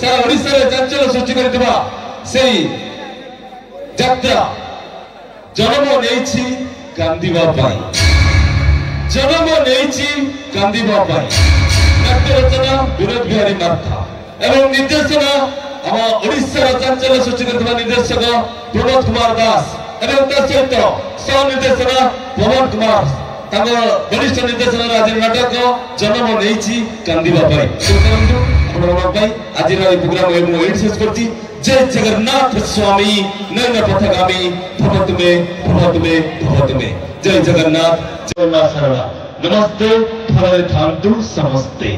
सारा ओडिशा रे चंचल सृष्टि करथिबा सेई जात्रा जन्म नेछि कांदिबा पाई जन्म नेछि कांदिबा पाई नाट्य रचना विनोद बिहारी मार्था एवं निर्देशना हम ओडिशा रे चंचल सृष्टि करथिबा निर्देशक प्रमोद कुमार दास एवं सहित सह निर्देशना पवन कुमार वरिष्ठ निर्देशन आज नाटक जन्म नहीं कांदिबा आज प्रोग्राम शेष कर जय जगन्नाथ स्वामी नयन पथगामी भवत में जय जगन्नाथ जय मां सरला नमस्ते फले थांतु समस्ते।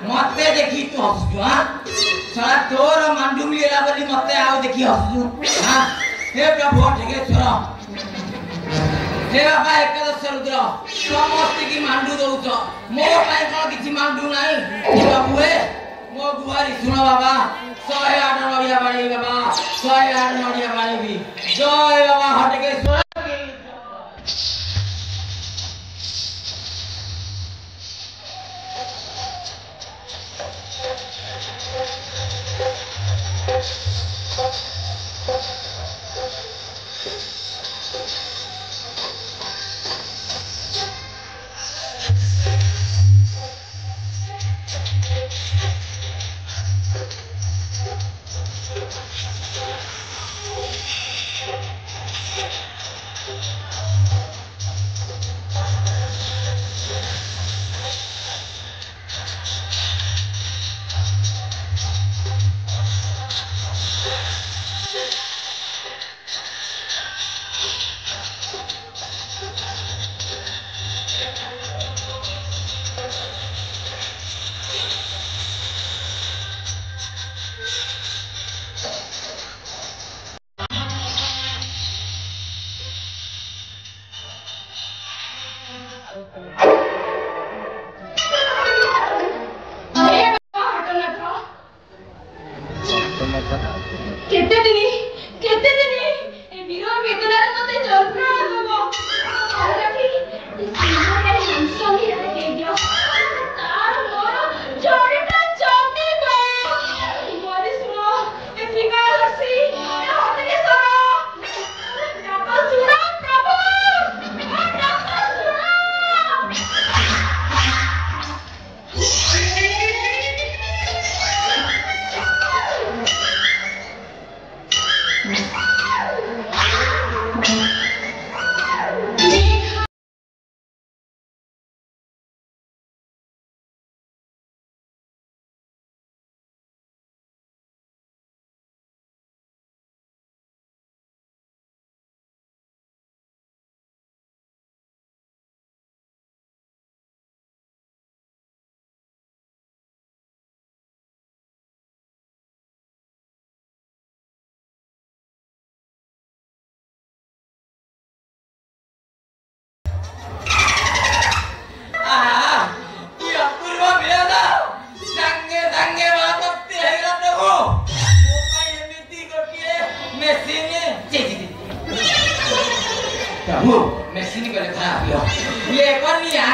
मते देखी तो हसजु हां साला तोर मांडू मिलेला बोली मते आओ देखी हसजु हां हे प्रभु ढेगेश्वर हे बाबा एकादश रुद्र समस्त की मांडू दउछ मो पाई कोन किछि मांडू नाही प्रभु हे मो गुहारी सुन बाबा 108 नडिया बाड़ी बाबा 108 नडिया बाड़ी भी जय बाबा ढेगेश्वर केते दिन ए बिरो वेदनार मते जन्म देबो आलाठी इस संगी रे दियो तार मोर जोड़ीटा चमनी गो मोरी सुनो ए फिगा हसी ए हतके सरो डाको सुनो प्रभु डाको सुनो मेसिन गले खराब हो ये कनिया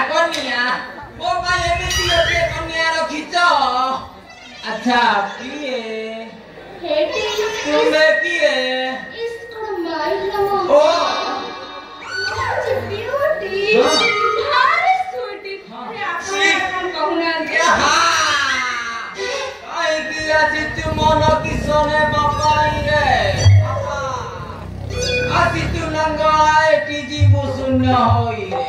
ओ भाई एमिति के कनिया रखिछ अच्छा किए हेटी तुमे किए इसको माइलो ओ आज ब्यूटी भारी स्वीटी अरे आपण कहूना हां आई की आछि तू मन किसने बापाई रे आछि तू नंगाए टीजी मुसुन होई रे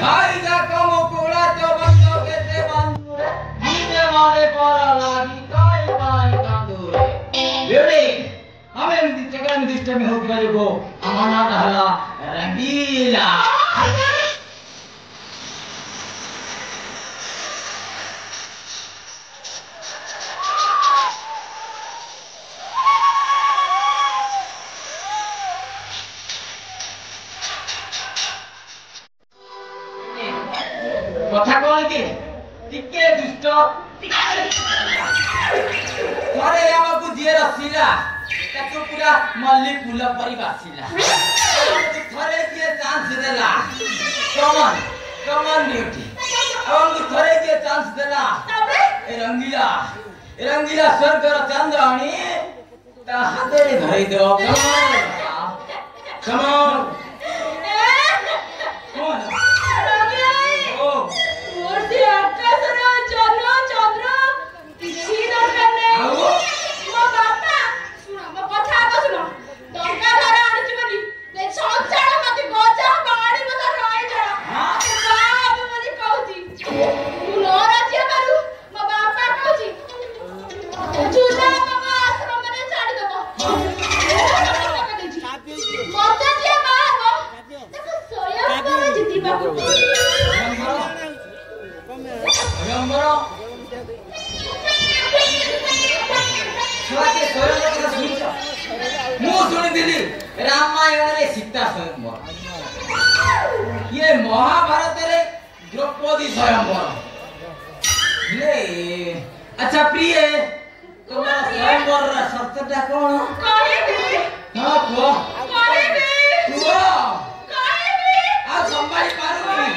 भाई जा कम कोला तो बंद के ते बंदू रे नीचे मारे पर लागी काई कांदू रे बेड़ी हमें मिति चक्र में दिष्ट में हो गयो अमना रहला रंगीला कथा कौन के टिके दुष्ट थरे हमकु जे रसिला ताको पूरा मल्ली फूल परी बासिला थरे जे चांस देला कमन ड्यूटी हमकु थरे जे चांस देला ए रंगीला स्वर्ग र चंद्राणी ता हाथे रे धरि दो कमन ये महाभारत रे द्रौपदी स्वयंवर ले अच्छा प्रिय तुम्हारा स्वयंवर रा शर्तटा कोन कहबे हां को कहबे तू कहबे आ संभाली पारुनी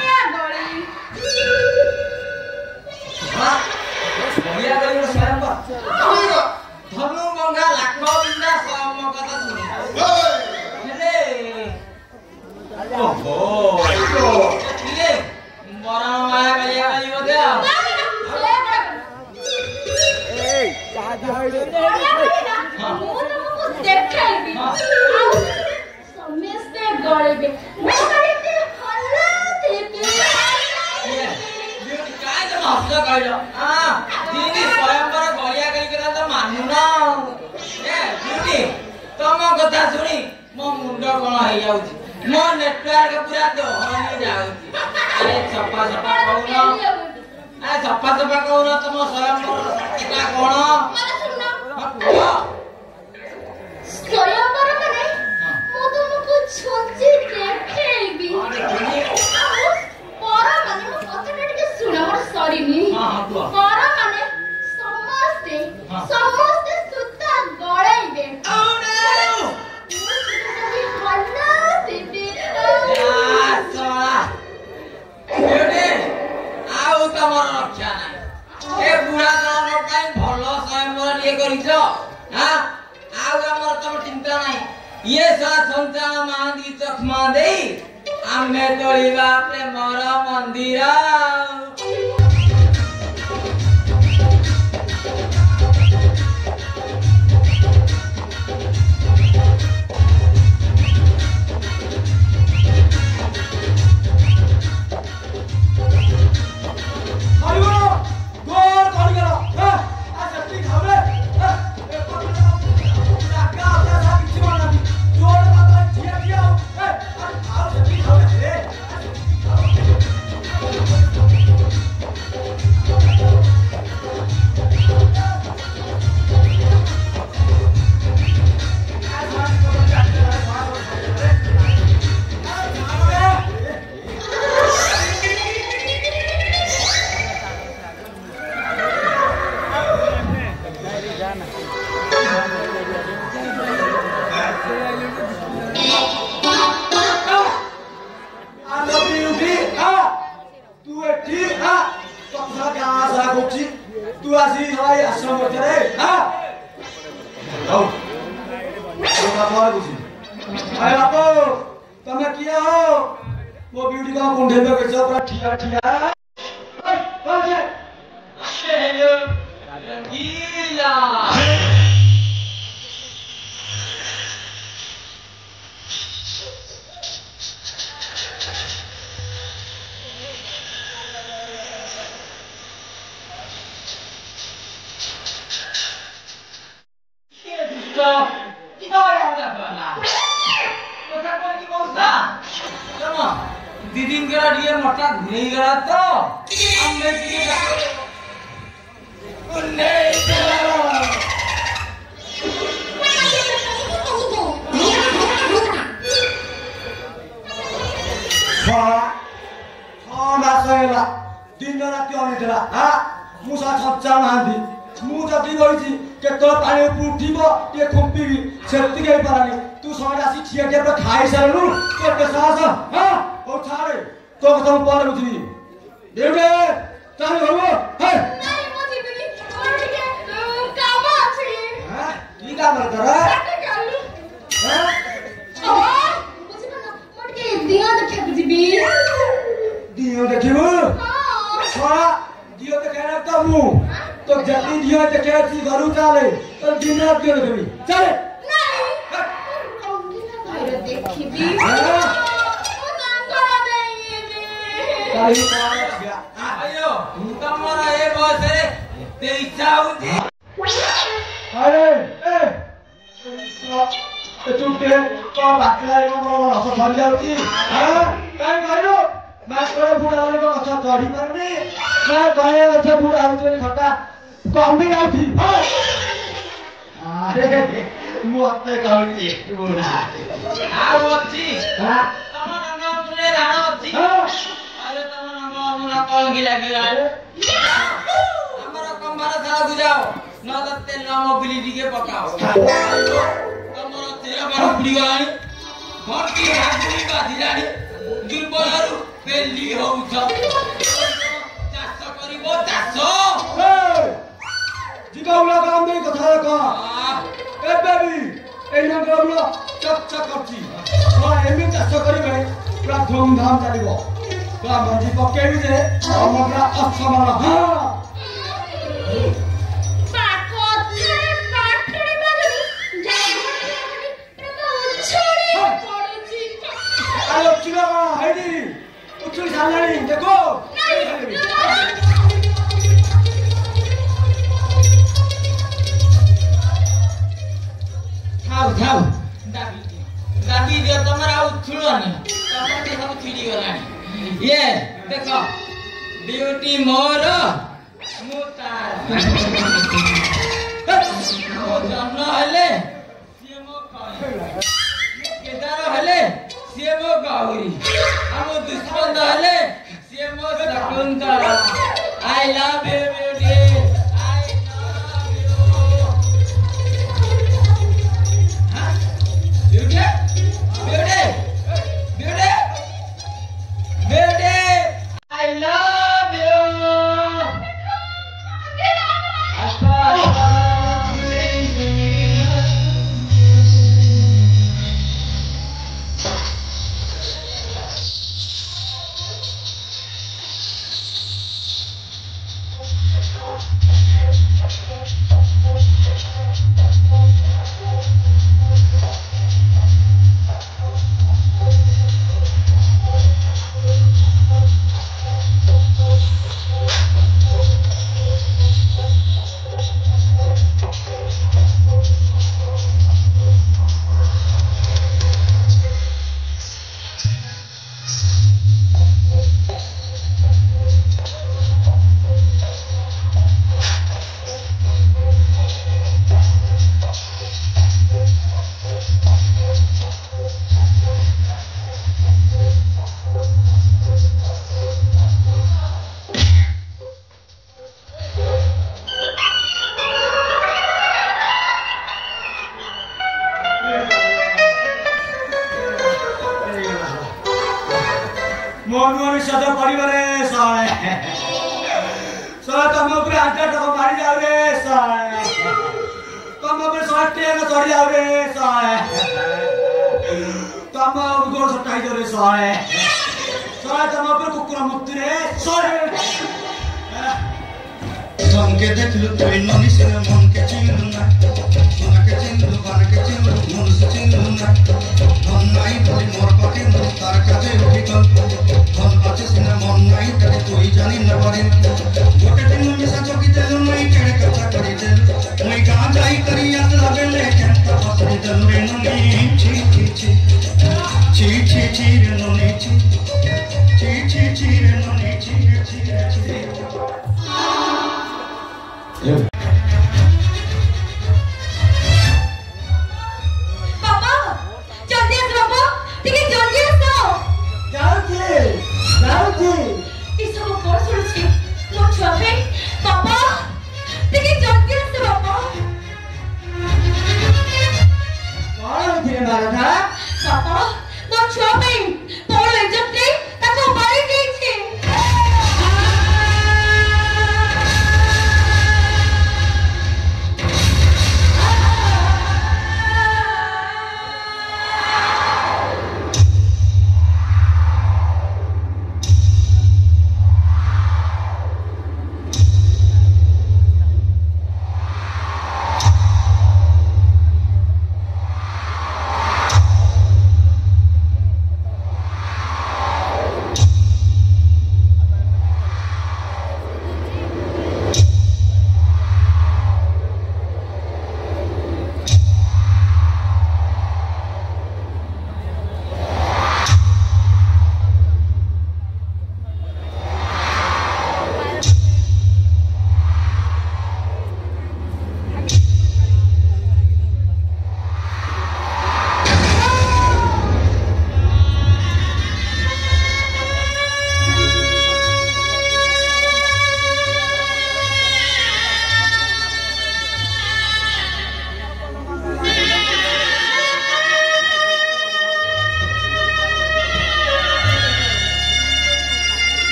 हां बढ़िया गयो स्वयंवर धनु गंगा लाख बिंदा स्वयं कथा सुनी ले ओहो ये मरण माया गलिया गलियो दे ए चाहती है मो तुमको देखैबी समस्त गळेबे मो कहिते हल्ला देबे ये ब्यूटी काय त हस्ता कहलो हां दीदी स्वयंवर गलिया गली कथा त मानु ना ए ब्यूटी तम कथा सुनी मो मुंड कोन होई जाउची मो नेटवर्क पूरा दोहनी जाउची अरे सपा कहूना अरे सपा कहूना तुम स्वयंवर सत्ता कोन माने सुनो हां स्वयंवर माने मो तुमको छुंची देखैबी पड़ीछ हां आउ हमर तम चिंता नहीं ये सा संचार महांदी चखमा देई आमे तोड़ीबा प्रेमर मंदिर तू आसी हमारी आश्रम में रे हां आओ ये बाबा कुछ अरे बापू तमे किया हो वो ब्यूटी का कुंडे में कैसे पूरा ठिया ठिया ओए रंगीला दीदीन के लिए मोटा घुरे गया तो हमने किया नहीं मासला दिन रात अनिद्रा हां मुसा छच्चा मांदी मु जदी गइछि केतो पानी उठिबो टे खुम्पिबी सेति गई पारानी तू समाज आसी छिया के खाइ सारनु केते साहस हां ओ छाड़े तो कथा पर उठी देउडे चाल भगो हे नहीं मत इबली और के काम अछि हां की काम कर हां बुझी ना मोट के दिया देखा बुझबी दियो देखिबो हां छोरा दियो तो कहना तो मु तो जल्दी दियो देखे छी घरु चाले तो दिन रात दियो देबी चले नहीं रंगीला भाई देखिबी हां काली पार गया आयो तमरा ए बस रे ते इच्छा होती अरे ए तो चुपके तो बातला को रस भर जाउची हां काई कहलो मास्टर बुढ़ा वाले को अच्छा चढ़ी मारने मैं गए अच्छा बुढ़ा वाले खटा कम भी आउथी अरे मु अपने कहउची बुढ़ा आ होती हां तमरा नाम सुने राणा होती अरे तमरा नाम मुना कौन की लगी हमारा कंबारा सारा बुझाओ न तो तेल मोबिलिटी के पकाओ तमरा तेरा बार बुड़ी गलानी घर की हाथुरी बाधी जानी दुर्बलरू पेली होउछ चाष करिबो चाष जिगाउला काम दे कथा का ए बेबी ए नगरलो चक चक करची तो एमे चाष करिबे पूरा धूमधाम चलिबो तो मंजी पकेबी जे हमरा असमान हां अरे चिगा हेडी उछल सालानी देखो खाओ खाओ दाबी दियो तमरा उछुळनी तमरा सब छिड़ी गलानी ये देखो ब्यूटी मोर मुतार ओ जन्म हले सिए मो कहि केदार हले सिए मो गौरी हम दुश्मन हले सिए मो Shakuntala I love you beauty I love you हां beauty beauty beauty beauty I love you মনমনি সাথে পরিবারে সয় সয় তম উপরে আটা টাকা মারি যাও রে সয় তম উপরে সয় ট্রেন চড়ি যাও রে সয় তম গোড় সটাই যাও রে সয় সয় তম উপরে কুকুর মুক্তি রে সয় মনকে দেখলু তুই ননিসে মনকে চিনলু না সোনাকে চিনলু বানাকে চিনলু মনুষ চিনলু না মন নাই বলি মোর পাখি তার কাছে উঠি গল্প মন আছে সিনা মন নাই তাকে তুই জানি না পারি গোটে দিন মিশা চকি দেলু নাই কেড়ে কথা করি দেলু মুই গাঁ যাই করি আসলা বেলে কেনটা ফসরি দেলু রে ননি ছি ছি ছি ছি ছি ছি রে ননি ছি ছি ছি ছি রে ননি ছি ছি ছি বাবা জলদি আস বাবা ଟିକେ জলদি আস যাଉଛି এসব কর শুনছি ମୋ ଛୁଆ ପାଇଁ ବାବା ଟିକେ ଜଲଦି ଆସ ବାବା କଣ ହଉଛି ମାରଧା ବାବା ମୋ ଛୁଆ ପାଇଁ ବଡ଼ ଏଜେଣ୍ଟ ତାକୁ ମାରି ଦେଇଛି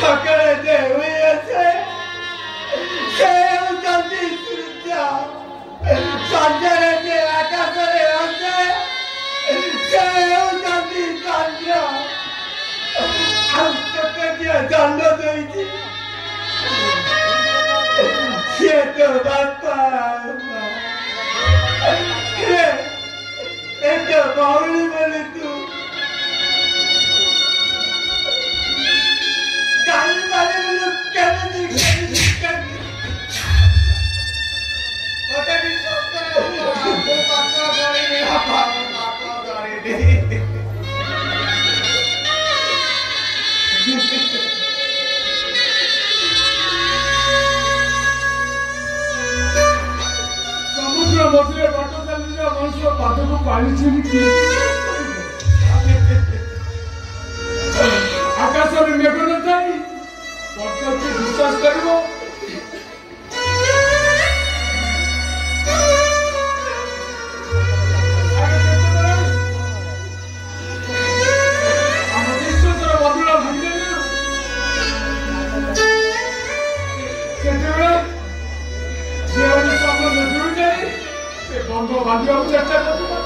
সকালে যে হয়েছে সে জলদি সূর্য সঞ্জরে যে আকাশে আছে সে জলদি চন্দ্র আমি তোকে দিয়ে জন্ম দিয়েছি সে তো বাপা এটা বাউলি বলে তুই গালি মারে বলে কেন ସମୁଦ୍ର ମଝିରେ ବାଟ ଚାଲିଥିବା ମଣିଷ ପାଦକୁ ପାଣି ଛିଞ୍ଚି ଆକାଶରେ ମେଘ ନଥାଇ ବର୍ଷା କରିବ ବାନ୍ଧିବାକୁ ଚେଷ୍ଟା କରୁଥିଲା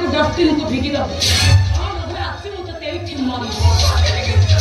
को डस्टबिन को भिगी दो और आसी मु तो तेरी ठीक मारी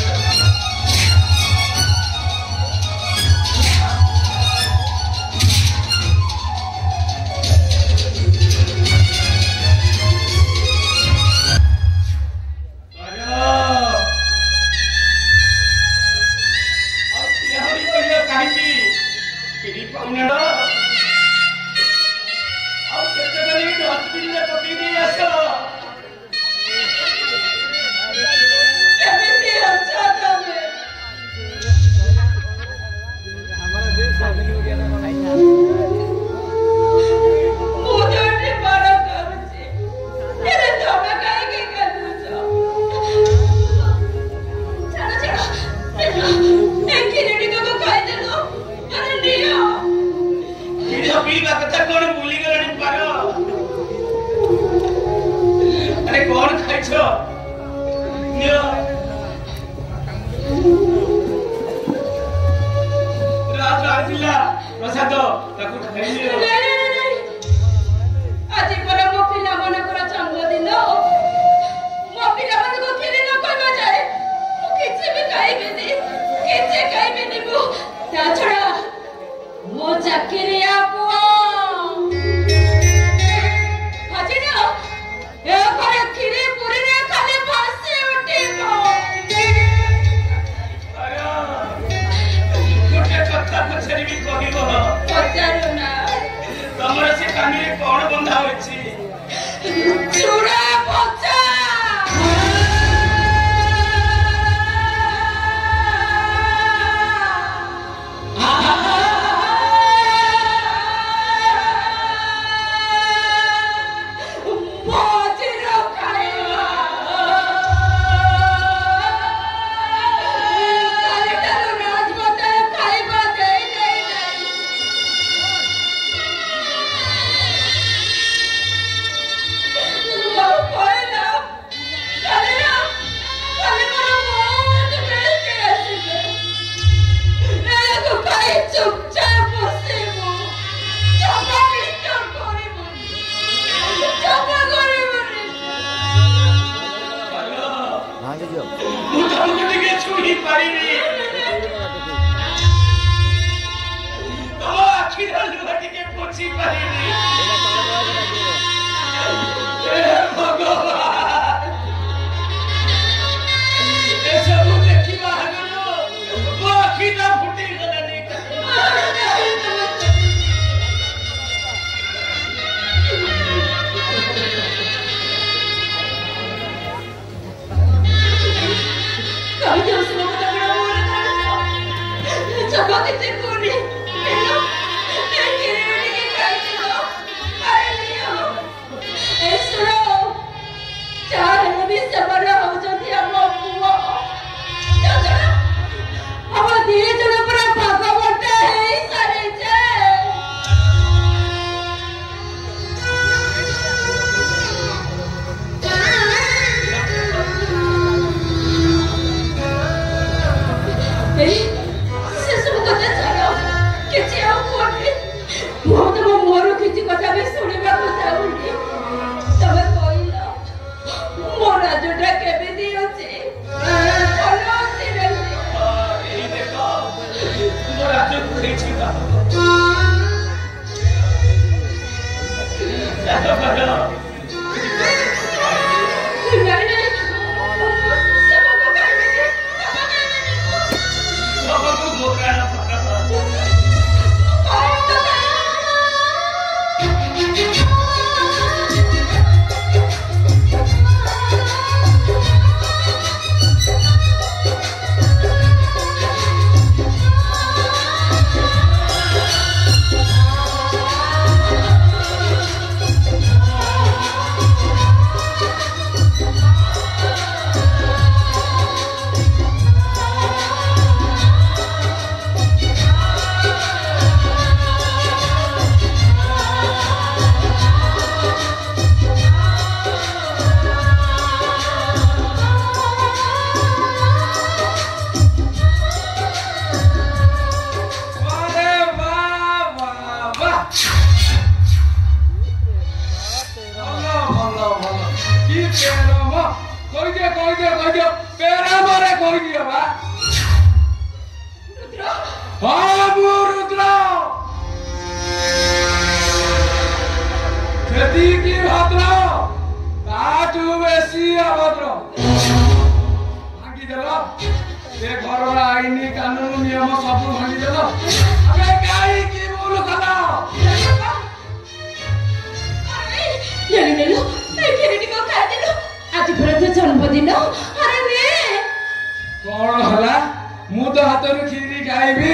বেশি অভদ্র ভাঙি দেল এ ঘরর আইনি কানুন নিয়ম সব ভাঙি দেল আবে কাই কি ভুল কল নেলু নেলু এই খিরিটি কো খাই দেলু আজ পরে তো জন্মদিন আরে রে কোন হলা মু তো হাতରୁ খিরি খাইবি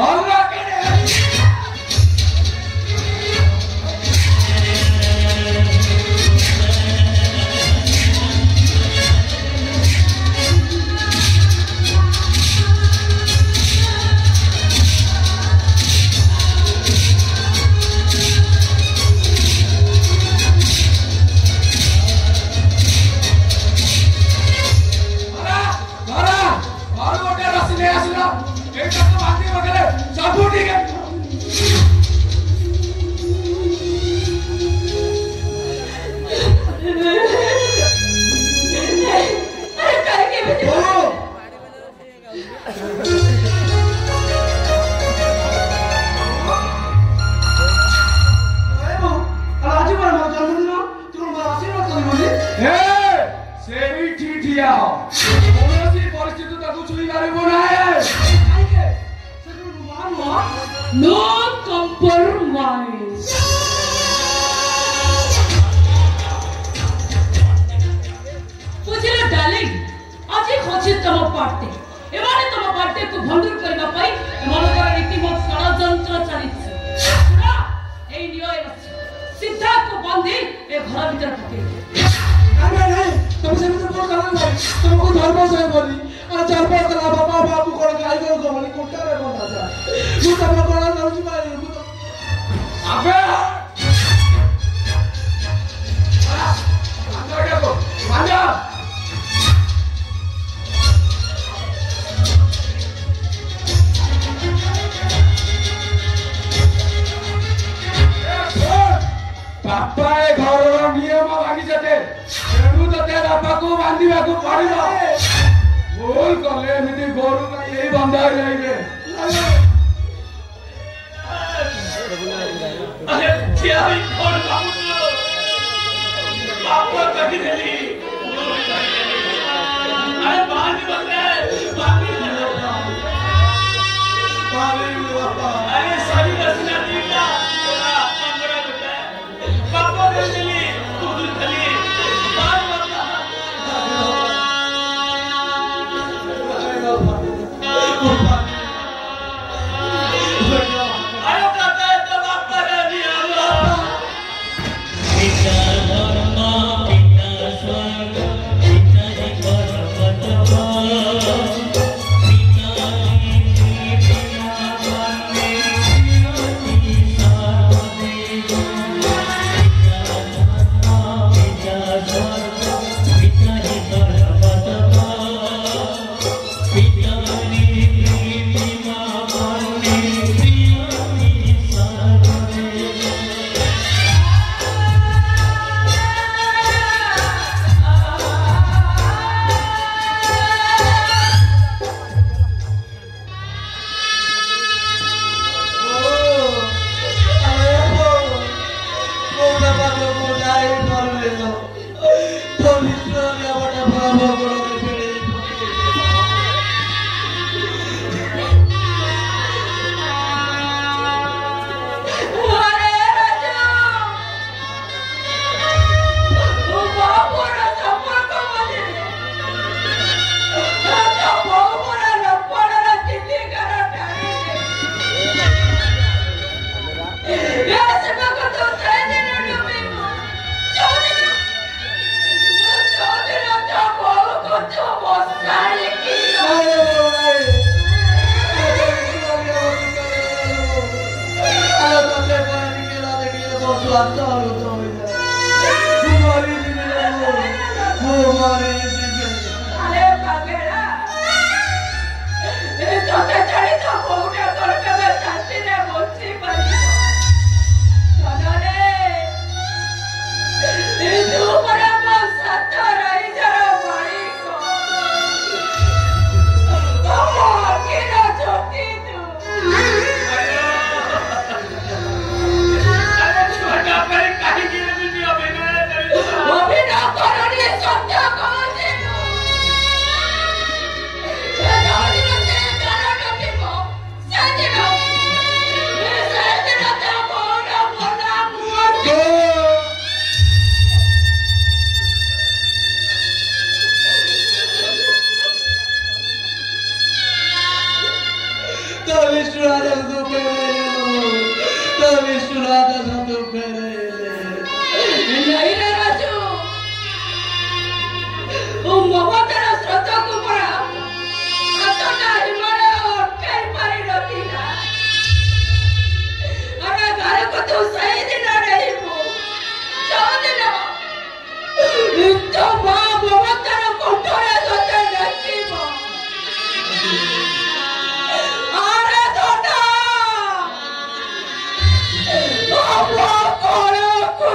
অল্লা কেনে No compromise. बुझिला डार्लिंग आज खोजी तम पार्टी एमाने तम पार्टी को भंडुर करबा पई एमानकर रीतिमत षडयंत्र चलिछि सुना एई नियो सीधा को बंदी ए घर भीतर पके नहीं नहीं तुम से तो बोल करना नहीं तुमको धर्म से बोली और चार पांच कला बाबा बाबू कोन गाय को बोली कोटा रे बंदा जा तू तब कोन करू भाई अबे अंदर देखो अंदर बापा ए घरर नियम भागी जते तेणु तते बापा को बांधिबा को पड़िबो भूल कले एमिति गोरु ना एई बंधा जाइबे अरे क्या ही कौन बापा कभी नहीं अरे बांध बंदे अरे सारी रचना दीला पंद्रह रुपए बापा ने चली दूध चली अरे कहता है तो बापा ने दिया को तो सही दिन नहीं हो जाओ दिन तो मां बहुत तरह कोठरे सोते रखी मां अरे छोटा बाबा कोरे को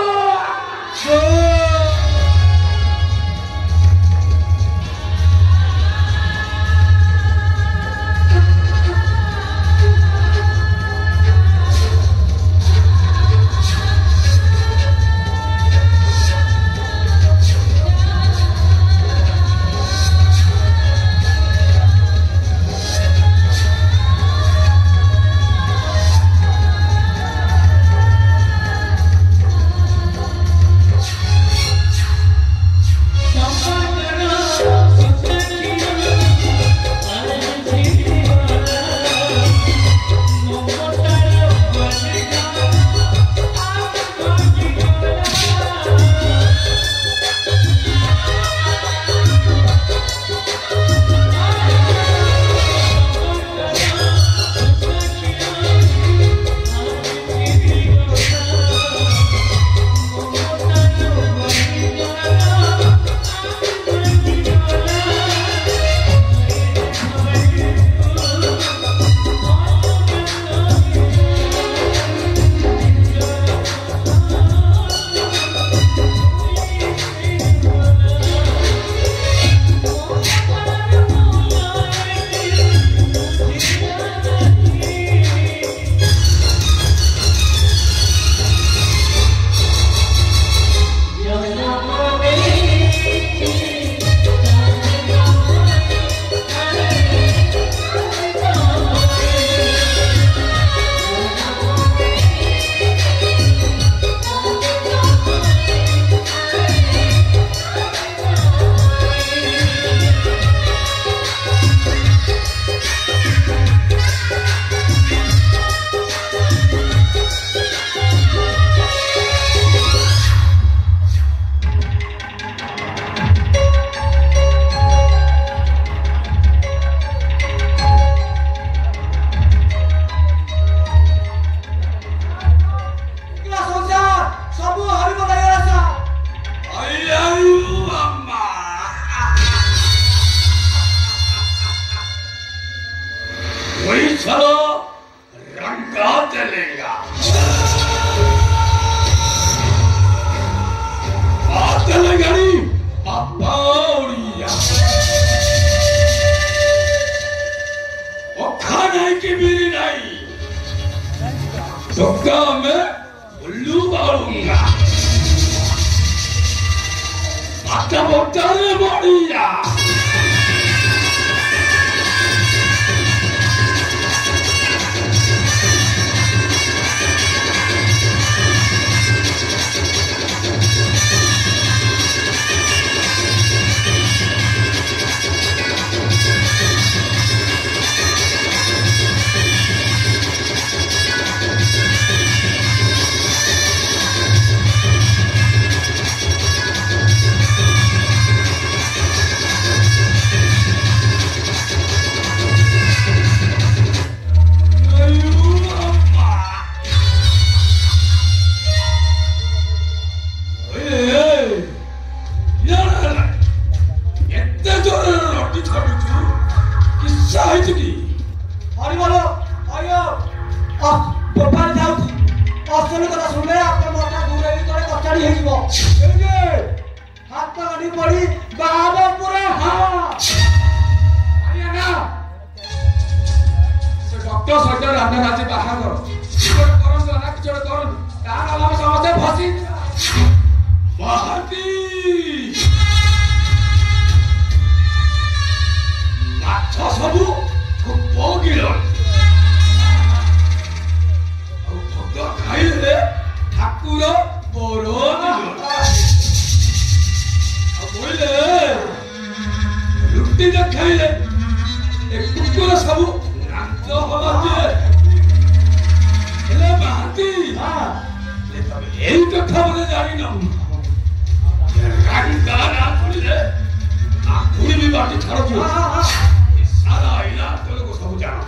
सारा इलाज को सब जानो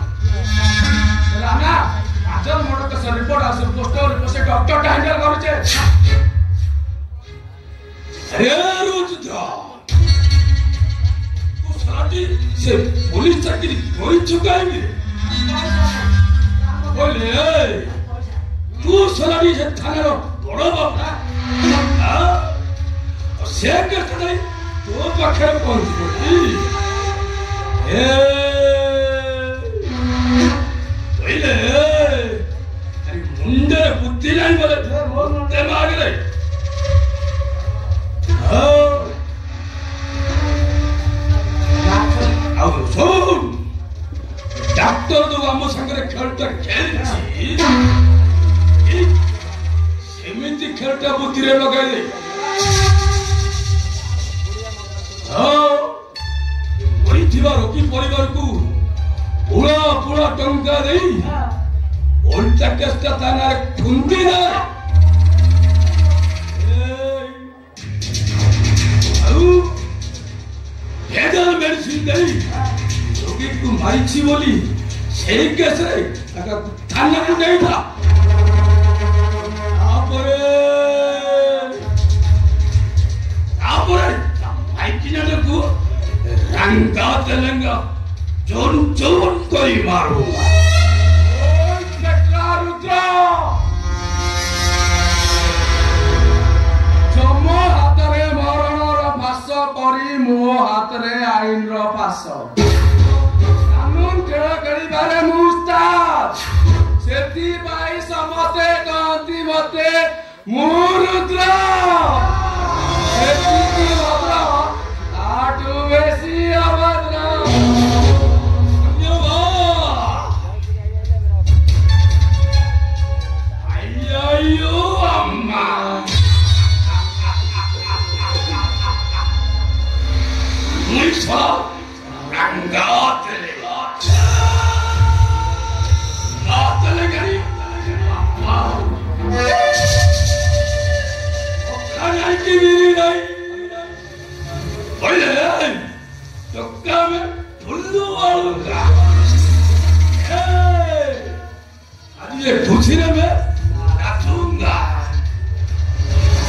राना आजल मोड़ के से रिपोर्ट आसे पोस्टर रिपोर्ट से डॉक्टर का हैंडल करू छे अरे रुद्रा तू साडी से पुलिस चाकरी कोई चुकाएंगे बोले तू साडी से थाने रो बड़ बाबा हां और से करते नहीं तो पाखे पहुंच गई ए बोले अरे मुंडे बुद्धि नहीं बोले मुंडे मार गए डाक्टर तो आम संगे खेलटा खेली सेमती खेलटा बुद्धि लगे रोगी परिवार को पुड़ा पुड़ा टंका दे ओल्टा केसटा थाना खुंदी ना भेदल मेडिसिन दे रोगी को मारी बोली से केस रे थाना को नहीं था को रंगा तेलंगा जोन जोन कोई मारू रुद्रा जम हाथ में मरण फास करी मो हाथ में आईन फास कानून खेल कर मुस्ताद से समते कहती मते मु रुद्रा बेसी अभद्र अय्यो अम्मा मुझा रंगातले गातले गरी खाना की मेरी नहीं बोले टक्का में फुल्लू वालूंगा आज ये खुशीने में नाचूंगा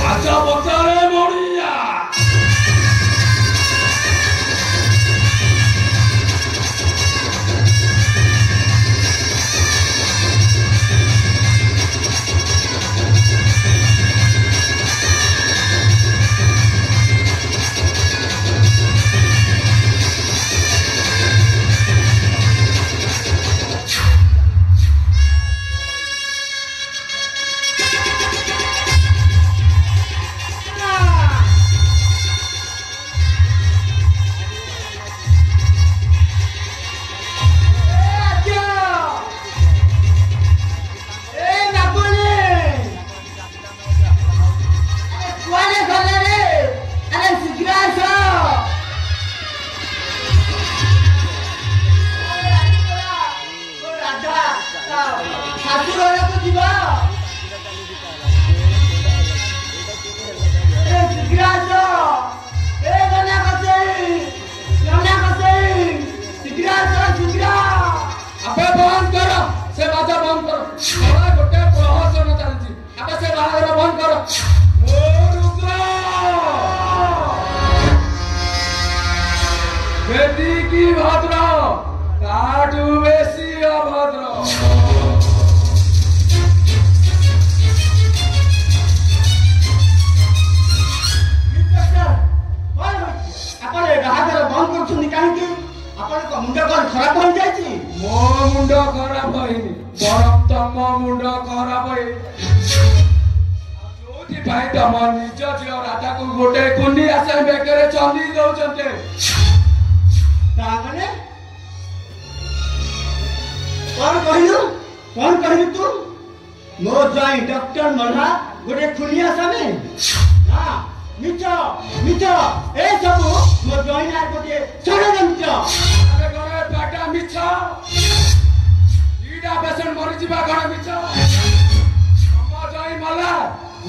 आजा बता रे मोड़िया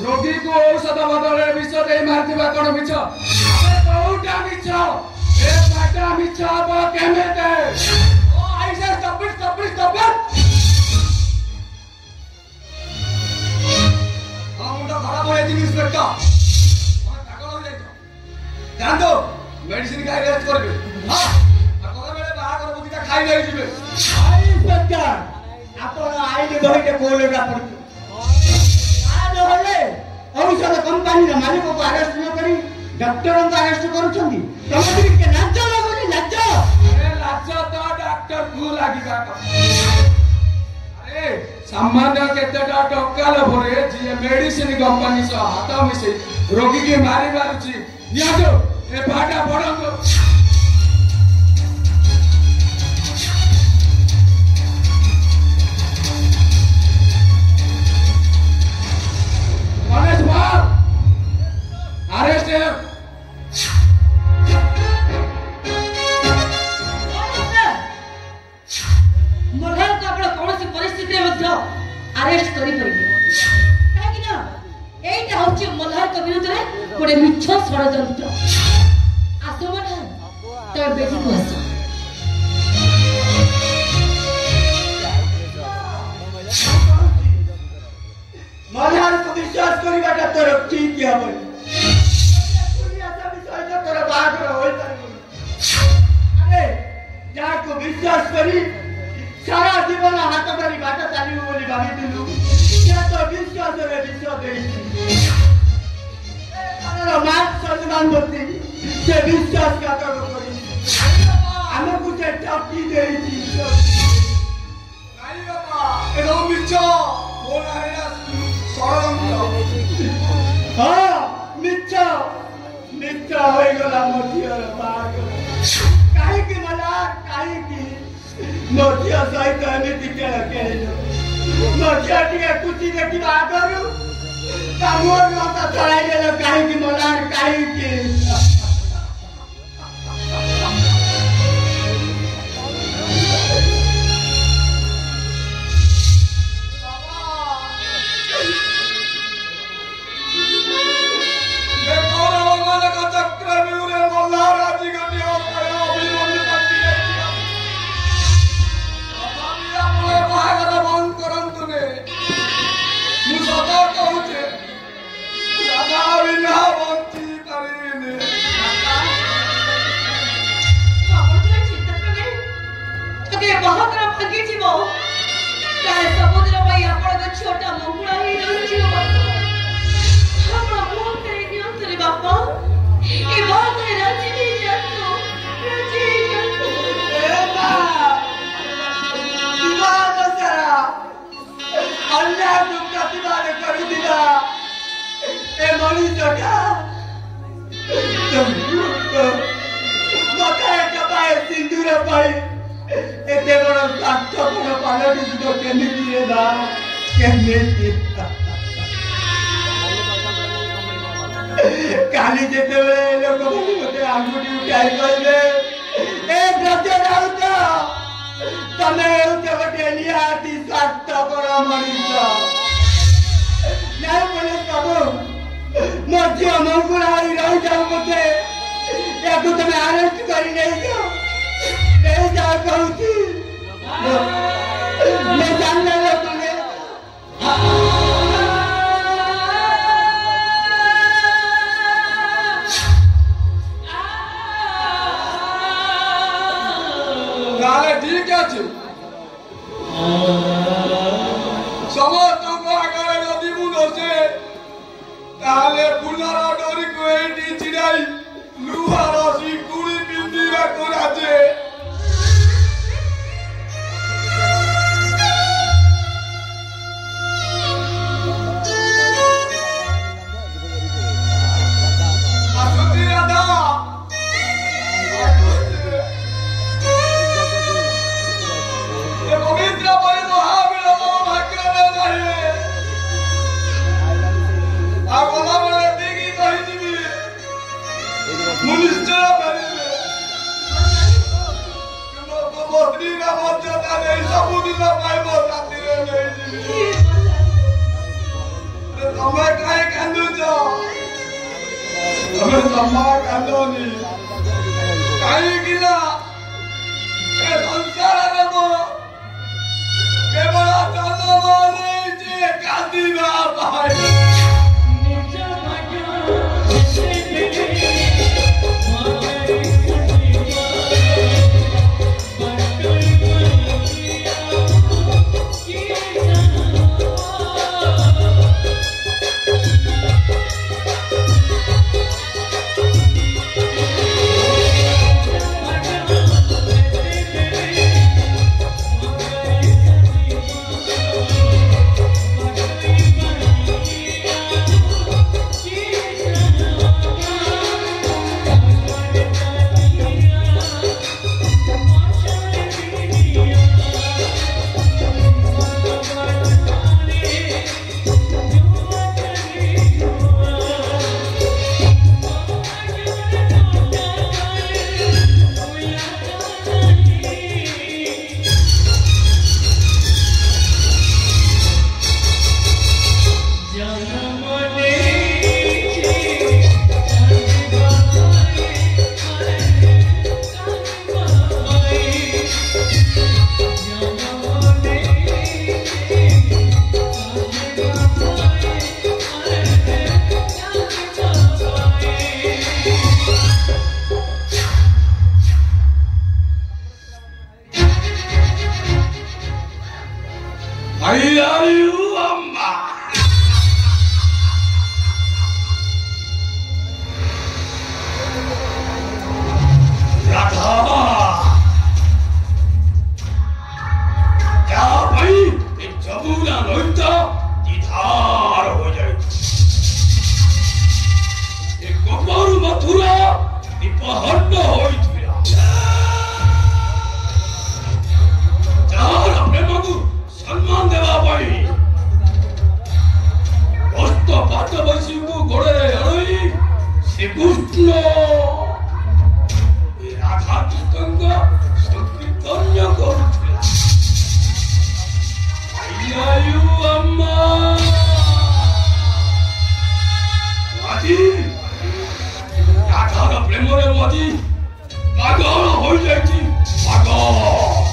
रोगी को औषध बदले विष दे मारथिबा कोन मिछ अबे कोउटा मिछ ए पाटा मिछ अब केमेते ओ आइसे stop it ତ ତମେ ପାଗଳ ହେଇଯାଇଛ ଜାଣନ୍ତୁ ମେଡିସିନ ଖାଇ ରେଷ୍ଟ କରିବେ ହଁ ଆଉ କଦାବେଳେ ବାହାଘର ବୁଦ୍ଧିଟା ଖାଇ ନେଇଯିବେ ସରକାର ଆପଣ ଆଇନ ଧରିକେ କୋଲେଟା ପଡୁଛୁ ନହେଲେ ଔଷଧ କମ୍ପାନୀର ମାଲିକକୁ ଆରେଷ୍ଟ ନ କରି ଡକ୍ଟରଙ୍କୁ ଆରେଷ୍ଟ କରୁଛନ୍ତି ତମେ ଟିକେ ଲାଜ ଲାଗୁନି ଲାଜ ଲାଜ ତ ଡାକ୍ତରକୁ ଲାଗିବା ଆରେ ସାମାନ୍ୟ କେତେଟା ଟଙ୍କା ଲୋଭରେ ଯିଏ ମେଡିସିନ କମ୍ପାନୀ ସହ ହାତ ମିଶେଇ ରୋଗୀକି ମାରି ମାରୁଛି ନିଅନ୍ତୁ ଏ ଭାଟା ପଡନ୍ତୁ Arrest him! मल्हार को आपण कोनोसी परिस्थिति में मध्य अरेस्ट करि परिबे काहे ना एटा होचे मल्हार को विरुद्ध रे कोडे मिछ षडयंत्र आसो मल्हार तो बेटी को आसो मल्हार को विश्वास करिबाटा तोर ठीक हबो अरे जाको विश्वास करी सारा जीवन हाथ धरी बाट चलिबो बोली भाबिथिलु या तो विश्वास रे विश्वास देइछि अरे मान सम्मान होती से विश्वास का करी हमको से ठकी देइछि नाई बाबा एनो मिछ बोला है षडयंत्र हां मिछ मिथ्या होई गला मोतियर बाग काहे की मलार काहे की मोतिया सहित एमिति के मोतिया टिके कुची देखि आगरु कामोर माता चलाई गेल काहे की मलार काहे की बहुत भागी जीव काहे सबुदिन भाई आपण छोटा मंगुड़ा ही रही आपण मुंह करे नियंत रे बापा ए बात रे राजी नहीं जातो ए बा दीवार सारा अन्य प्रतिवाद कर दिला ए मणि जटा मका कपाए सिंदूर पाई एते बड़ स्वार्थ कोन पालटी जो केमिति रे बा केमिति काली जेते बेले लोक मते आंगुठी उठाई कहले ए ब्रज राउत तमे उते बटे निहाती स्वार्थ कर मଣିଷ नहीं बोले कबो मध्य मंगुलाई रह जाओ मते या तो तुम्हें अरेस्ट करी नहीं जाओ नहीं जा कहूची मैं जानने लगा तुम्हें गाले ठीक আছে সমস্ত আগারে যদি মুন আছে তাহলে ফুলার ডরি কইটি চিড়াই লুহার শিকুড়ি পিন্দিবা করাছে আসুতি রাধা এ পবিত্র বলি মহাবীর ভাগ্যরে নাহি আর বলা বলে দেখি কহিছিবি মুনিশ্চয় পারিবে কিন্তু বদ্রীরা মর্যাদা নেই ସବୁଦିନ ପାଇବ ରାତିରେ ନେଇଯିବି ତମେ କାହିଁ କାନ୍ଦୁଛ ତମେ ଜମା କାନ୍ଦନି କାହିଁକି ନା ଏ ସଂସାରରେ ମୋ କେବଳ ଜନ୍ମ ନେଇଛି କାନ୍ଦିବା ପାଇଁ निज भाग्य राधा जा भाई ये जमुना नईता दिधार हो जाए ये गोपाल मथुरा निपहन्न होइथिला जार प्रेम को सम्मान देवा पाई अस्त पात बसी को गोड़े अड़ई श्री कृष्ण राधा कृष्ण संकीर्तन करुथिला आयु अम्मा आजी राधार प्रेमरे मजी पागल हो जाइछि पागल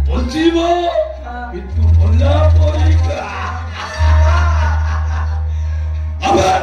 বলছিব কিন্তু বললা পরিকা আবার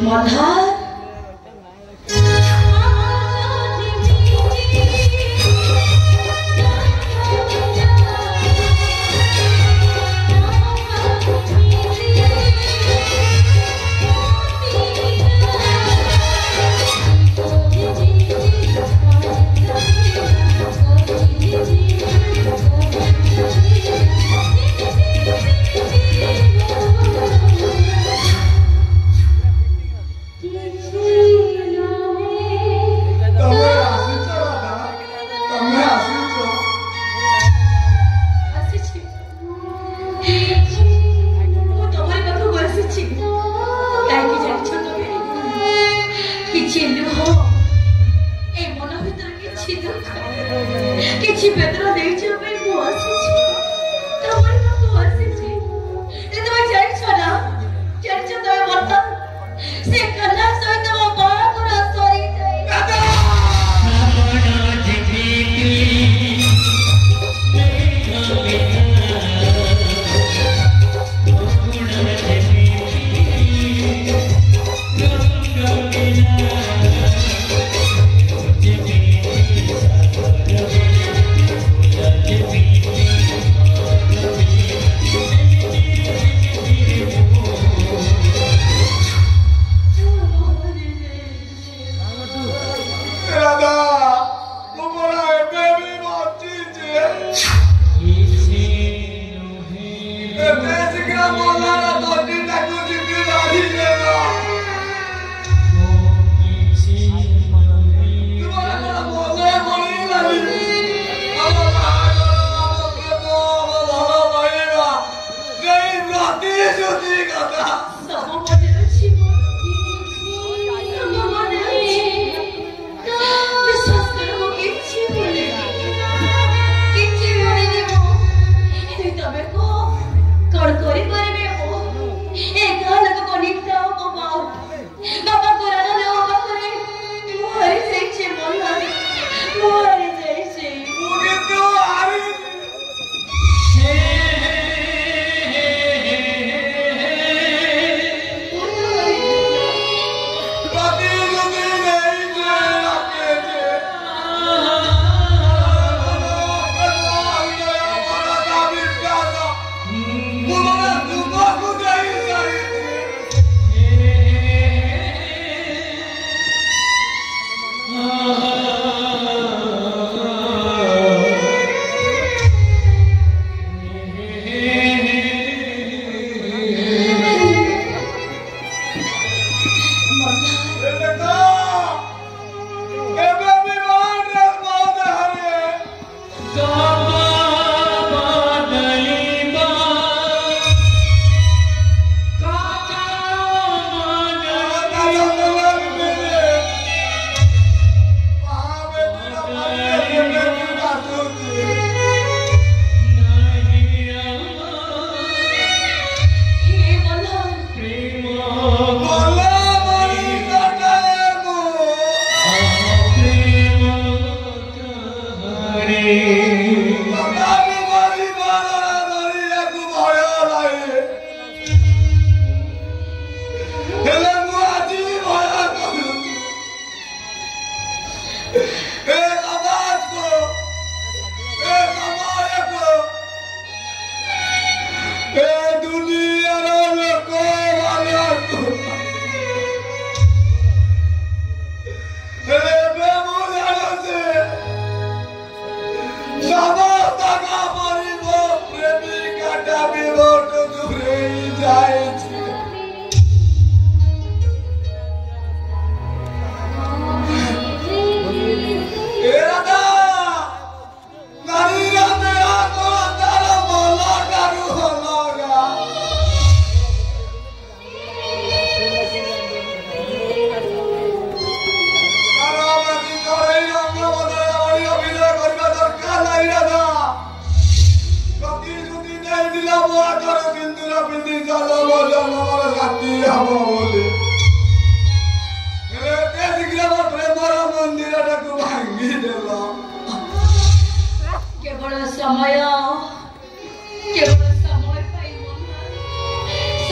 मल्हार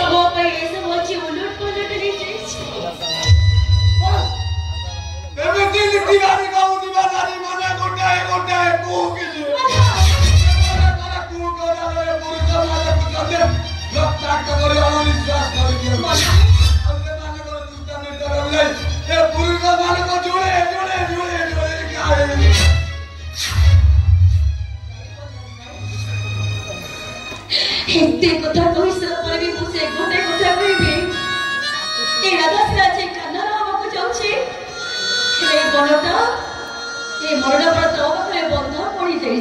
समय पाई ऐसे मोची उलट पुलट नहीं चाहिए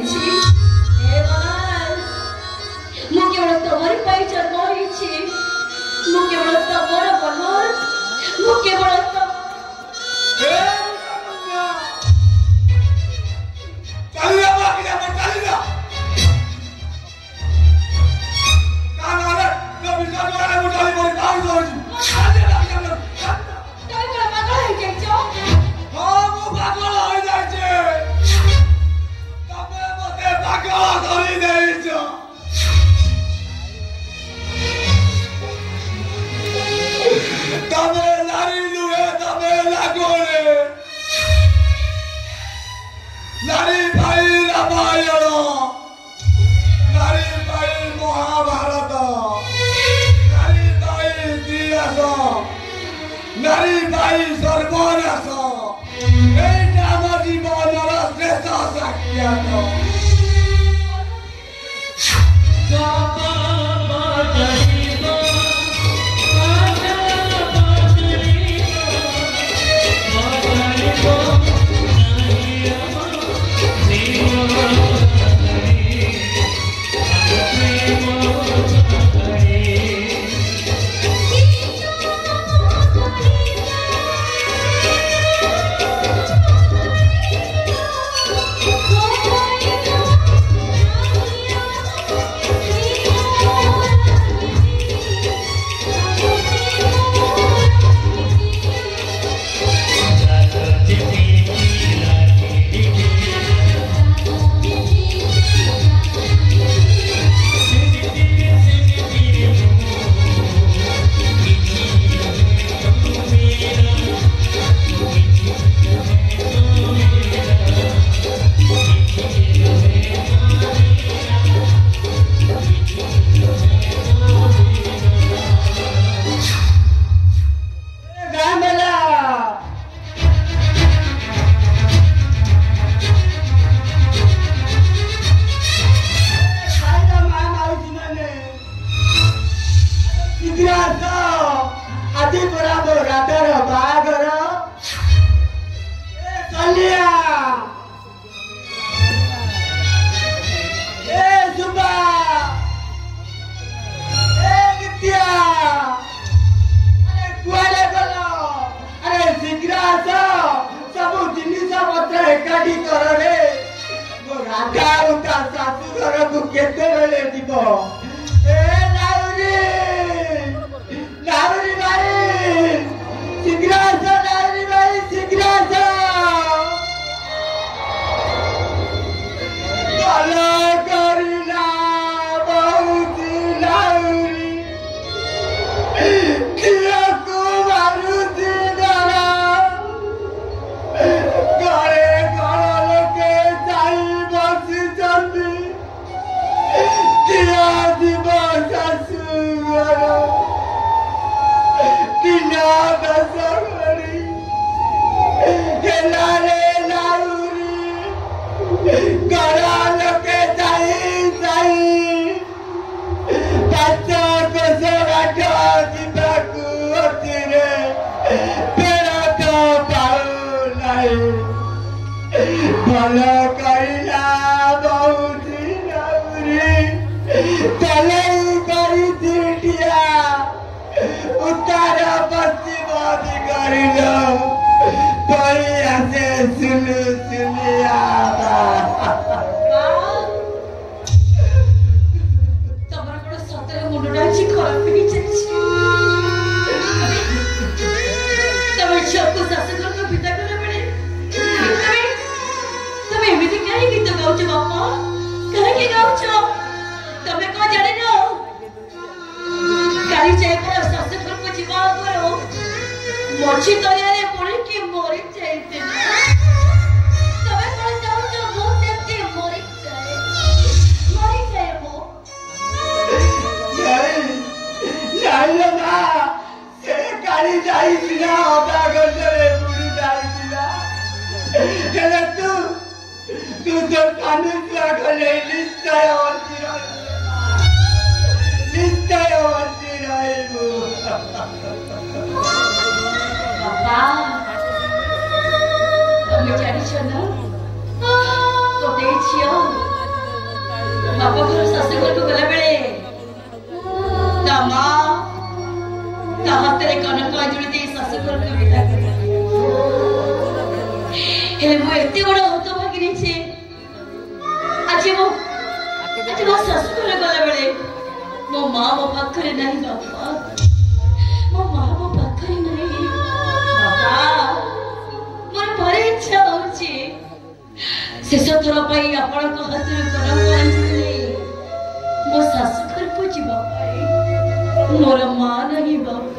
ହେଇଛି ଏ ମଲାଲ ମୁଁ କେବଳ ତମରି ପାଇଁ ଜନ୍ମ ହେଇଛି ମୁଁ କେବଳ ତମର ମନୋହର ମୁଁ କେବଳ नारी भाई रामायण नारी भाई महाभारत नारी भाई इतिहास नारी भाई सर्वनाश এইটা আমার জীবনের শ্রেষ্ঠ সাক্ষাৎ बापा घर शाशुघर को गला बेले ता मां ता हाथ रे कनक अंजुली दे शाशुघर को विदा कर हे मो एते बड़ होत भागिनी छे आज मो शाशुघर गला बेले मो मां मो पाखरे नहीं बापा मो मां मो पाखरे नहीं बापा मोर भारी इच्छा होची शेष थर पाई आपण को हाथ रे कनक अंजुली मो शाशुघर को जीवा पाई मोर मां नहीं बापा